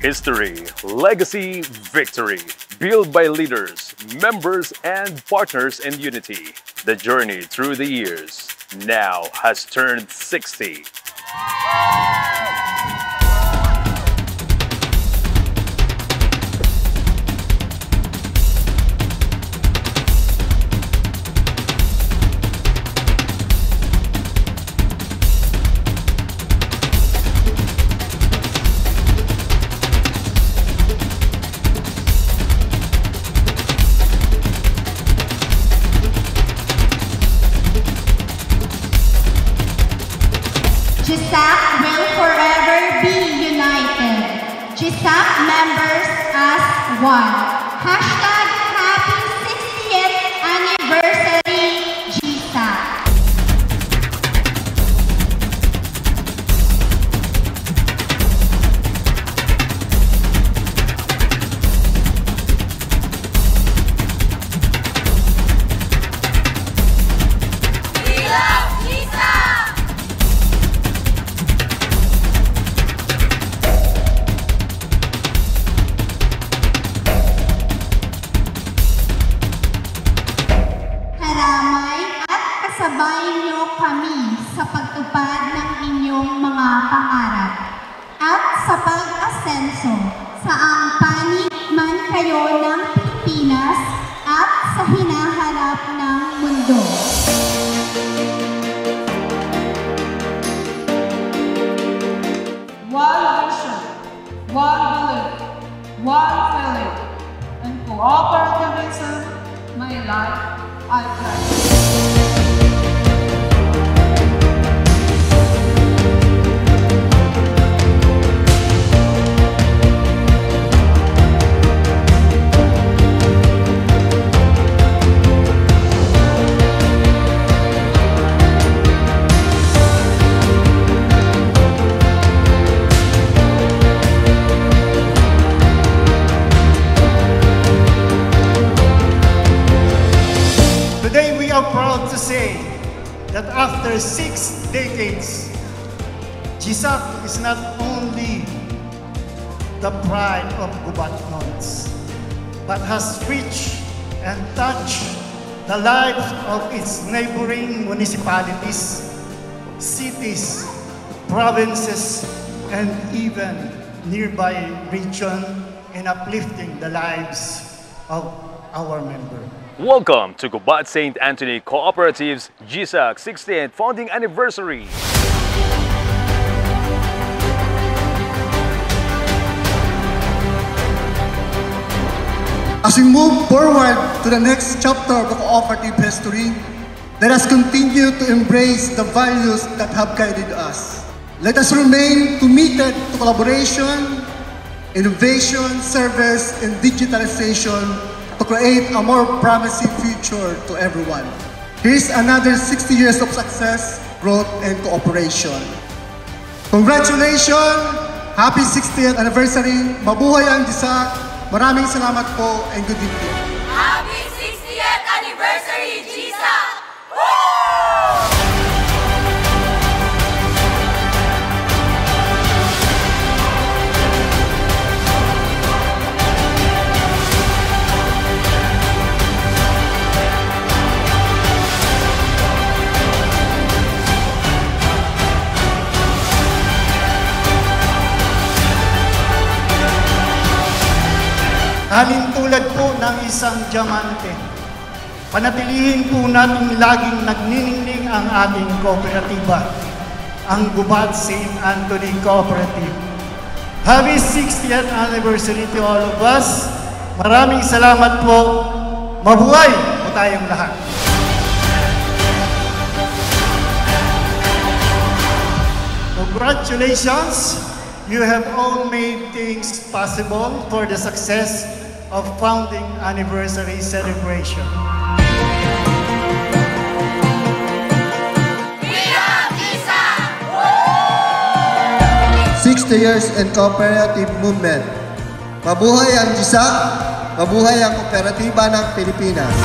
History, legacy, victory. Built by leaders, members, and partners in unity. The journey through the years now has turned 60. GSAC will forever be united. GSAC members as one. Hashtag Happy 60th Anniversary GSAC. Kasabay niyo kami sa pagtupad ng inyong mga pangarap at sa pag-asenso saang panig man kayo ng Pilipinas at sa hinaharap ng mundo. One vision, one belief, one feeling, and cooperativism, my life, I pledge. Today we are proud to say that after 6 decades, GSAC is not only the pride of Gubatnons, but has reached and touched the lives of its neighboring municipalities, cities, provinces, and even nearby region in uplifting the lives of our members. Welcome to Gubat St. Anthony Cooperative's GSAC 60th founding anniversary. As we move forward to the next chapter of the cooperative history, let us continue to embrace the values that have guided us. Let us remain committed to collaboration, innovation, service, and digitalization to create a more promising future to everyone. Here's another 60 years of success, growth, and cooperation. Congratulations! Happy 60th anniversary! Mabuhay ang GSAC! Maraming salamat po and good evening. Happy 60th anniversary, GSAC! Halin tulad po ng isang diamante, panatilihin po natin laging nagniningning ang ating kooperatiba, ang Gubat St. Anthony Cooperative. Happy 60th anniversary to all of us. Maraming salamat po. Mabuhay po tayong lahat. Congratulations! You have all made things possible for the success of founding anniversary celebration. We love GSAC! 60 years in cooperative movement. Mabuhay ang GSAC, mabuhay ang kooperatiba ng Pilipinas.